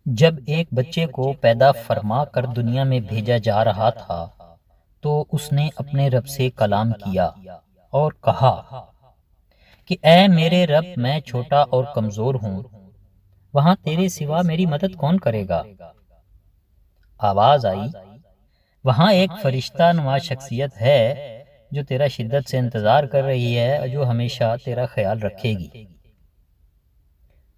جب ایک بچے کو پیدا فرما کر دنیا میں بھیجا جا رہا تھا تو اس نے اپنے رب سے کلام کیا اور کہا کہ اے میرے رب، میں چھوٹا اور کمزور ہوں، وہاں تیرے سوا میری مدد کون کرے گا؟ آواز آئی، وہاں ایک فرشتہ نما شخصیت ہے جو تیرا شدت سے انتظار کر رہی ہے اور جو ہمیشہ تیرا خیال رکھے گی۔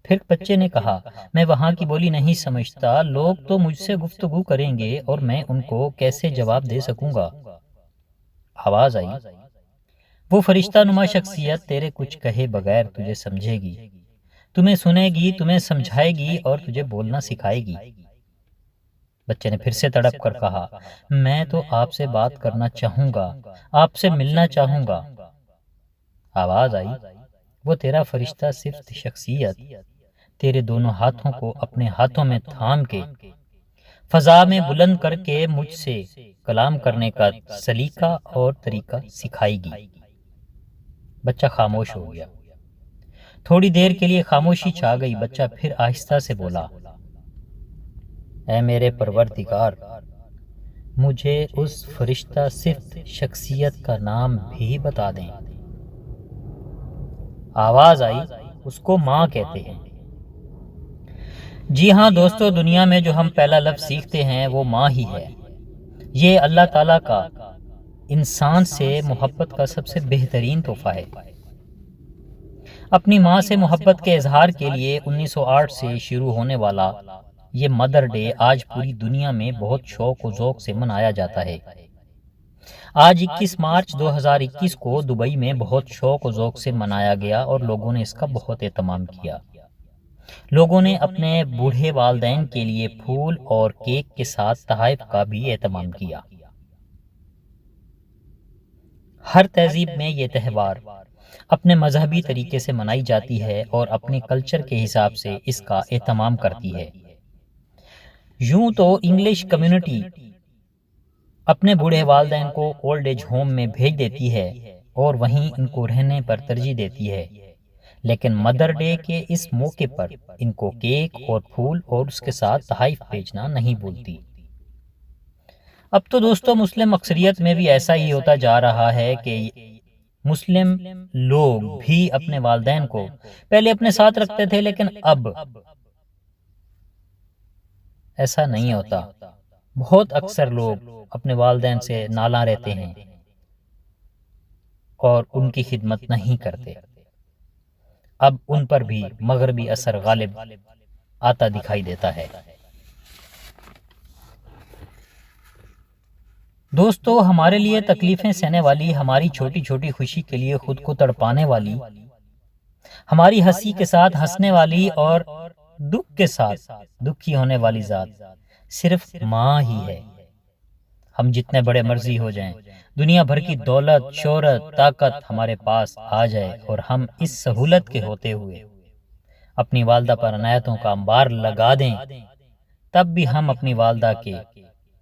پھر بچے نے کہا، میں وہاں کی بولی نہیں سمجھتا، لوگ تو مجھ سے گفتگو کریں گے اور میں ان کو کیسے جواب دے سکوں گا؟ آواز آئی، وہ فرشتہ نما شخصیت تیرے کچھ کہے بغیر تجھے سمجھے گی، تمہیں سنے گی، تمہیں سمجھائے گی اور تجھے بولنا سکھائے گی۔ بچے نے پھر سے تڑپ کر کہا، میں تو آپ سے بات کرنا چاہوں گا، آپ سے ملنا چاہوں گا۔ آواز آئی، وہ تیرا فرشتہ صفت شخصیت تیرے دونوں ہاتھوں کو اپنے ہاتھوں میں تھام کے فضا میں بلند کر کے مجھ سے کلام کرنے کا سلیقہ اور طریقہ سکھائے گی۔ بچہ خاموش ہو گیا۔ تھوڑی دیر کے لیے خاموشی چھا گئی۔ بچہ پھر آہستہ سے بولا، اے میرے پروردگار، مجھے اس فرشتہ صفت شخصیت کا نام بھی بتا دیں۔ آواز آئی، اس کو ماں کہتے ہیں۔ جی ہاں دوستو، دنیا میں جو ہم پہلا لفظ سیکھتے ہیں وہ ماں ہی ہے۔ یہ اللہ تعالیٰ کا انسان سے محبت کا سب سے بہترین تحفہ ہے۔ اپنی ماں سے محبت کے اظہار کے لیے 1908 سے شروع ہونے والا یہ مدر ڈے آج پوری دنیا میں بہت شوق و ذوق سے منایا جاتا ہے۔ آج 21 مارچ 2021 کو دبئی میں بہت شوق و ذوق سے منایا گیا اور لوگوں نے اس کا بہت اہتمام کیا۔ لوگوں نے اپنے بوڑھے والدین کے لیے پھول اور کیک کے ساتھ تحائف کا بھی اہتمام کیا۔ ہر تہذیب میں یہ تہوار اپنے مذہبی طریقے سے منائی جاتی ہے اور اپنے کلچر کے حساب سے اس کا اہتمام کرتی ہے۔ یوں تو انگلش کمیونٹی اپنے بوڑھے والدین کو اولڈ ایج ہوم میں بھیج دیتی ہے اور وہیں ان کو رہنے پر ترجیح دیتی ہے، لیکن مدر ڈے کے اس موقع پر ان کو کیک اور پھول اور اس کے ساتھ تحائف بھیجنا نہیں بھولتی۔ اب تو دوستو مسلم اکثریت میں بھی ایسا ہی ہوتا جا رہا ہے کہ مسلم لوگ بھی اپنے والدین کو پہلے اپنے ساتھ رکھتے تھے، لیکن اب ایسا نہیں ہوتا۔ بہت اکثر لوگ اپنے والدین سے نالاں رہتے ہیں اور ان کی خدمت نہیں کرتے۔ اب ان پر بھی مغربی اثر غالب آتا دکھائی دیتا ہے۔ دوستو، ہمارے لیے تکلیفیں سہنے والی، ہماری چھوٹی چھوٹی خوشی کے لیے خود کو تڑپانے والی، ہماری ہنسی کے ساتھ ہنسنے والی اور دکھ کے ساتھ دکھی ہونے والی ذات صرف ماں ہی ہے۔ ہم جتنے بڑے مرضی ہو جائیں، دنیا بھر کی دولت، شہرت، طاقت ہمارے پاس آ جائے اور ہم اس سہولت کے ہوتے ہوئے اپنی والدہ پر عنایتوں کا انبار لگا دیں، تب بھی ہم اپنی والدہ کے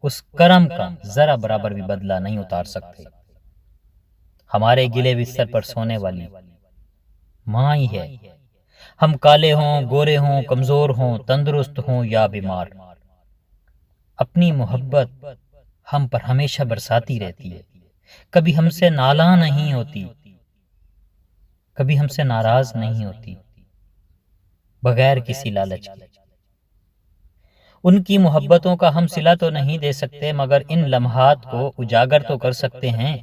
اس کرم کا ذرا برابر بھی بدلہ نہیں اتار سکتے۔ ہمارے گلے بستر پر سونے والی ماں ہی ہے۔ ہم کالے ہوں، گورے ہوں، کمزور ہوں، تندرست ہوں یا بیمار، اپنی محبت ہم پر ہمیشہ برساتی رہتی ہے۔ کبھی ہم سے نالاں نہیں ہوتی، کبھی ہم سے ناراض نہیں ہوتی، بغیر کسی لالچ کے۔ ان کی محبتوں کا ہم صلہ تو نہیں دے سکتے، مگر ان لمحات کو اجاگر تو کر سکتے ہیں۔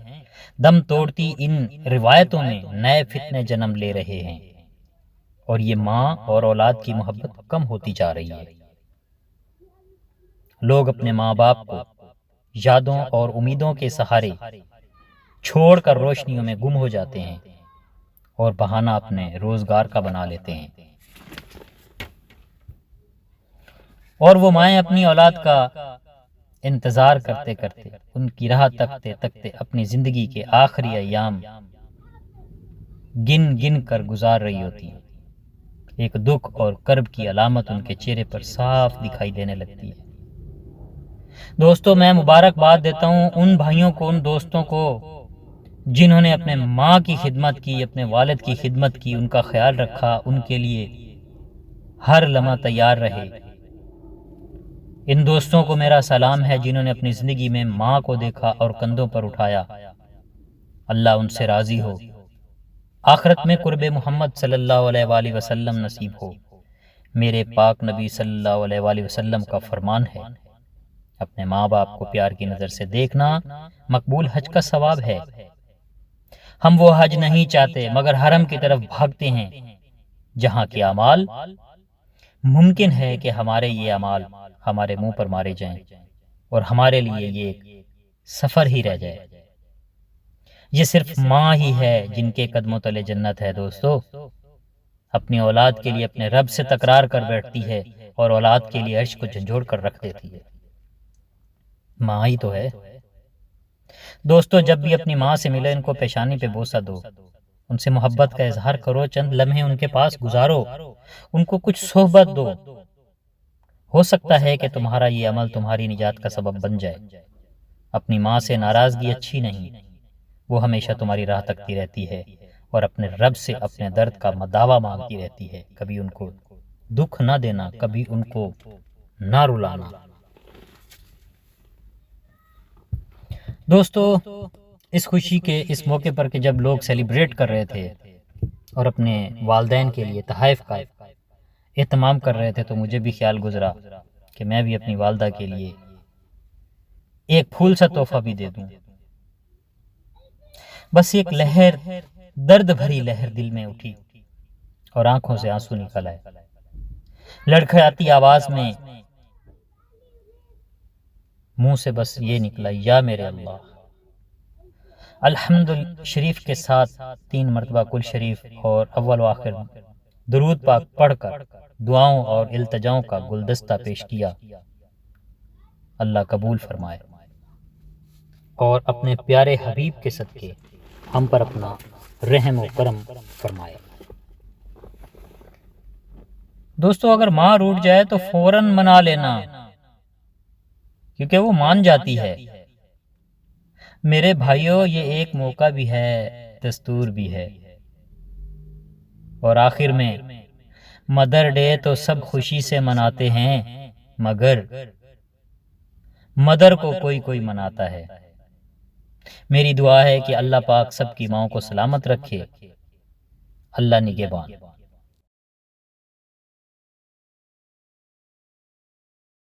دم توڑتی ان روایتوں میں نئے فتنے جنم لے رہے ہیں اور یہ ماں اور اولاد کی محبت کم ہوتی جا رہی ہے۔ لوگ اپنے ماں باپ کو یادوں اور امیدوں کے سہارے چھوڑ کر روشنیوں میں گم ہو جاتے ہیں اور بہانہ اپنے روزگار کا بنا لیتے ہیں، اور وہ مائیں اپنی اولاد کا انتظار کرتے کرتے، ان کی راہ تکتے تکتے اپنی زندگی کے آخری ایام گن گن کر گزار رہی ہوتی ہیں۔ ایک دکھ اور کرب کی علامت ان کے چہرے پر صاف دکھائی دینے لگتی ہے۔ دوستو، میں مبارکباد دیتا ہوں ان بھائیوں کو، ان دوستوں کو جنہوں نے اپنے ماں کی خدمت کی، اپنے والد کی خدمت کی، ان کا خیال رکھا، ان کے لیے ہر لمحہ تیار رہے۔ ان دوستوں کو میرا سلام ہے جنہوں نے اپنی زندگی میں ماں کو دیکھا اور کندھوں پر اٹھایا، اللہ ان سے راضی ہو، آخرت میں قرب محمد صلی اللہ علیہ وآلہ وسلم نصیب ہو۔ میرے پاک نبی صلی اللہ علیہ وآلہ وسلم کا فرمان ہے، اپنے ماں باپ کو پیار کی نظر سے دیکھنا مقبول حج کا ثواب ہے۔ ہم وہ حج نہیں چاہتے مگر حرم کی طرف بھاگتے ہیں جہاں کے اعمال ممکن ہے کہ ہمارے یہ اعمال ہمارے منہ پر مارے جائیں اور ہمارے لیے یہ ایک سفر ہی رہ جائے۔ یہ صرف ماں ہی ہے جن کے قدموں تلے جنت ہے۔ دوستو، اپنی اولاد کے لیے اپنے رب سے تکرار کر بیٹھتی ہے اور اولاد کے لیے عرش کو جھنجھوڑ کر رکھ دیتی ہے۔ ماں ہی تو ہے۔ دوستو، جب بھی اپنی ماں سے ملے ان کو پیشانی پہ بوسہ دو، ان سے محبت کا اظہار کرو، چند لمحے ان کے پاس گزارو، ان کو کچھ صحبت دو۔ ہو سکتا ہے کہ تمہارا یہ عمل تمہاری نجات کا سبب بن جائے۔ اپنی ماں سے ناراضگی اچھی نہیں، وہ ہمیشہ تمہاری راہ تکتی رہتی ہے اور اپنے رب سے اپنے درد کا مداوع مانگتی رہتی ہے۔ کبھی ان کو دکھ نہ دینا، کبھی ان کو نہ رلانا۔ دوستو، اس خوشی کے اس موقع پر کہ جب لوگ سیلیبریٹ کر رہے تھے اور اپنے والدین کے لیے تحائف کا اہتمام کر رہے تھے، تو مجھے بھی خیال گزرا کہ میں بھی اپنی والدہ کے لیے ایک پھول سا تحفہ بھی دے دوں۔ بس ایک لہر، درد بھری لہر دل میں اٹھی اور آنکھوں سے آنسو نکل آئے۔ لڑکھڑاتی آواز میں منہ سے بس یہ نکلا، یا میرے اللہ۔ الحمد شریف کے ساتھ 3 مرتبہ کل شریف اور اول و آخر درود پاک پڑھ کر دعاؤں اور التجاؤں کا گلدستہ پیش کیا۔ اللہ قبول فرمائے اور اپنے پیارے حبیب کے صدقے ہم پر اپنا رحم و کرم فرمائے۔ دوستو، اگر ماں روٹ جائے تو فوراً منا لینا، کیونکہ وہ مان جاتی ہے۔ میرے بھائیوں، یہ ایک موقع بھی ہے، دستور بھی ہے۔ اور آخر میں مدر ڈے تو سب خوشی سے مناتے ہیں، مگر مدر کو کوئی مناتا ہے۔ میری دعا ہے کہ اللہ پاک سب کی ماؤں کو سلامت رکھے۔ اللہ نگہبان۔